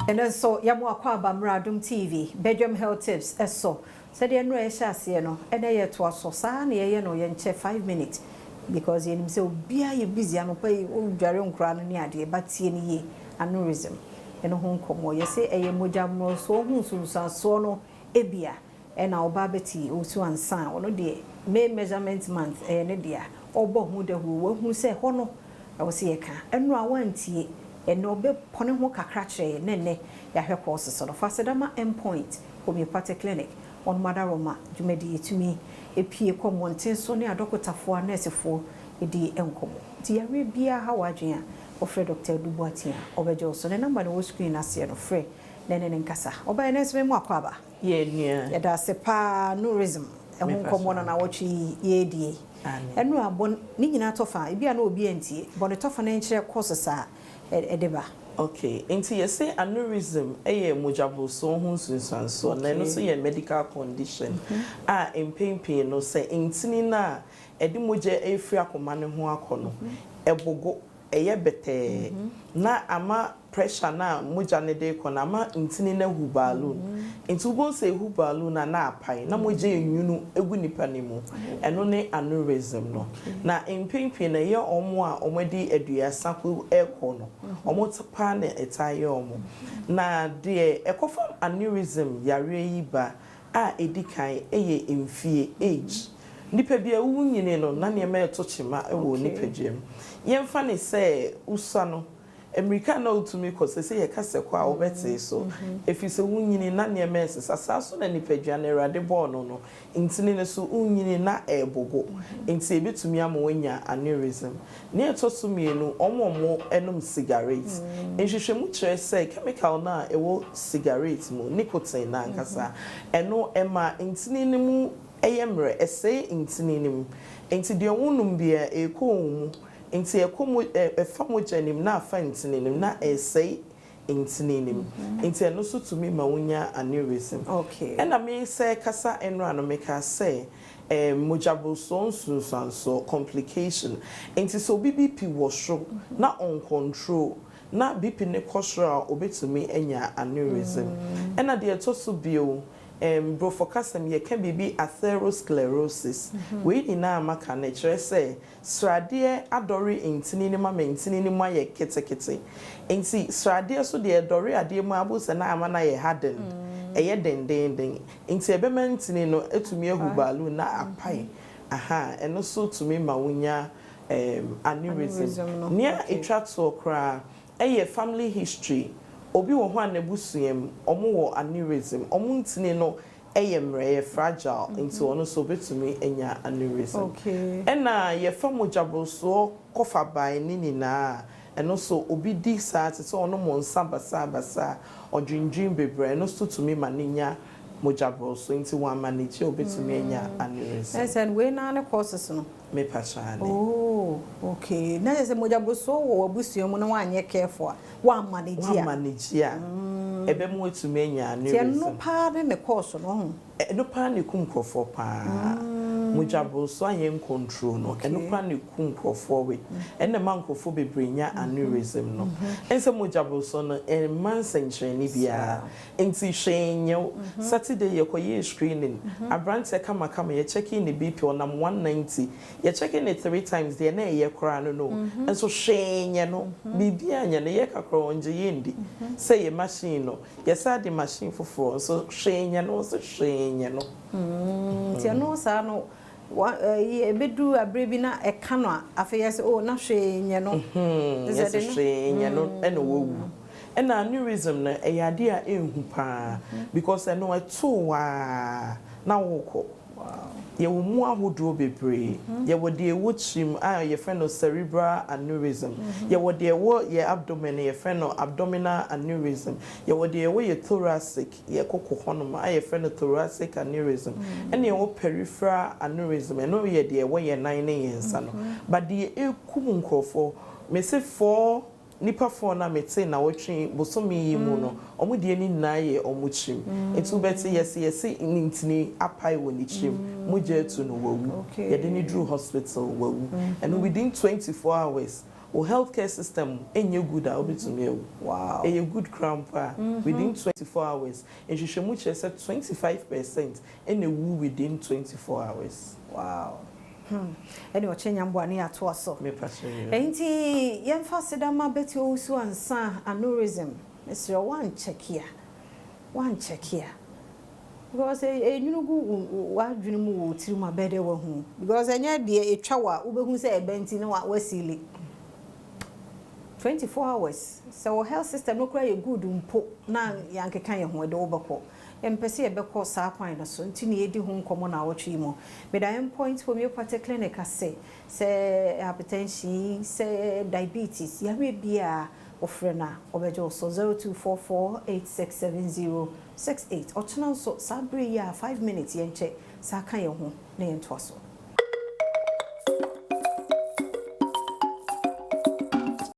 And then so yamu akwa bamra Adom TV Bedroom Health Tips eso said the no ehia no e na ye to aso sa na ye no ye nche 5 minutes because ye nim say obia ye busy anopa o dware nkura no ne ade but ye ni ye aneurysm eno ho nkomo ye say eye moja mro so hu sunsanso no ebia e na oba beti o so ansan ono de May measurement month ne dia obo hu de hu hu say ho no I was ye ka eno awantie eno be pone ho kakra kire ne ya hwe course so no fasedama endpoint homeopathic clinic on madaroma jumedi etumi epie komonten so ne adokotafo nursefo edi enkomo ti yawe bia ha wadwen a ofre Dr. Dubuatia obejo so ne number no screen ase no frɛ nene nkasa oba nurse me mu akwaba ye nia ya da sepa Aneurysm ehun komo na wotwi ye die enu abon ni nyina tofa ebia na obi antie bon tofa na nkyere courses a edeba. Okay, into you say aneurysm, mojabo so hunsunsanso, na no so ye medical condition. In pain no say intini na edi moje efri akoma ne ho akono. Ebogo bete na ama pressure na moja ne de kona ama intini na hu balloon. Into go say hu balloon na apai na moje enwunu egu nipa ne mu. Eno ne aneurysm no. Na in pain na ye omo a omedi aduasa ko ekono. Omo tpa na etaye omo. Na de ekofam aneurysm yare yi ba a edikan eye emfie age. Nipa bia wu nyine no na ne ma etochima ewo nipa dwem. Yemfa ne se usa no America na utumi ko se ye kase kwa obete so efise wunyini na ne ma sasa so na nipa dwane rade ball no intini ne so wunyini na ebogo enti ebetumi am wonya aneurysm ne etoso mienu omomo enum cigarette enhwehwemu kire se chemical na ewo cigarette mu nicotine na nkasa eno ema intini ne mu eyemre ese intini ne mu enti de wonum bia ekomu Inti ekomu efamo janim na afa intininim na esay intininim. Inti eno so tumi ma wonya aneurysm. Okay. Ena me say kasa enra no meka say mojabo so complication. Inti so BP wosho na on control na BP ne kosra obetumi enya aneurysm. Ena de etoso bio brofocasm ye can be atherosclerosis. We ni na maka na kire say srade adori intini ni ma mentini ni ma ye kete enti srade so de adori ade mu abose na ama na ye harden eye den enti ebe mentini no etumi ehu balloon na apai aha eno so tumi ma wonya aneurysm nia etwa to okra eye family history obi wo ho anebusuem omo wo aneurysm omo ntini no eyemre fragile into ono so betumi enya aneurysm. Okay. Ena ye famojabo so kofa by nini na eno so obi di sa so ono mo nsabasa odwindwin bebre eno so tumi maninya mojabo so into one manage obetumi enya aneurysm. Yes, and we na courses no Me pachane. Oh, okay. Na se mojabo so wo abusuem no wanye careful wa manage ya. Wa manage ya. Ebe mu etumi enya aneurysm. Ti no pa ne course no ho. No pa ne kum krofo pa. Mujabo so ayen control no. No pa ne kum krofo we. Na man krofo bebrenya aneurysm no. Ense mujabo so no man sencheni bia. Enti hwenye Saturday ye koye screening. Abrante kama ye checking the BP on 190. Ye checking it 3 times there na ye kra no. Enso hwenye no. Bibia nya na ye kakra onje yendi. Say ye machine no. Yes, I the machine for so hwenye no so hwenye no. Ti no sa no ye bedu abrebi na e kano afa yes oh na hwenye no. Yes hwenye no ena wo. And aneurysm na eyade a ehu pa because eno eto wa na woko. Wow. Ye wo mu ahodo bebre. Ye wo de ewo chim a ye friend no cerebral aneurysm. Ye wo de ewo ye abdomen ye friend no abdominal aneurysm. Ye wo de ewo ye thoracic ye kokko honom a ye friend no thoracic aneurysm. And ye wo peripheral aneurysm. Eno ye de ewo ye nan ne ye nsa no. But de ekum nkrofo me se 4 nipa fo na mete na wotwe bosomi yi mu no omo de ni na ye omo chim etu beti yesi nintini apai woni chim mo je tu no wawu ye de ni drew hospital wawu and within 24 hours o healthcare system enye good a obetumi ewu. Wow. A good crampa within 24 hours. And she should say 25% and a woo within 24 hours. Wow. Anyway, Chenyambwani atwaso. Me passion. Enti yemfa sedama beti osu ansa aneurysm. Mr. One check here. Because you know wa dwene mu wo tiri ma bede wo hu. Because enya de etwa wa wo behu say ebenti na wa wasili. 24 hours. So health system no cry good mpo na yankeka ye ho de obekọ. Empese ye bekọ sa kwan na so ntini edi ho nkomo na awotwe mo. But I am point Homeopathic clinic say hypertension, say diabetes, ya we bia ofrena obejo so 0244867068. Ochana so sabre ya 5 minutes yen check sa kan ye ho na yen to so.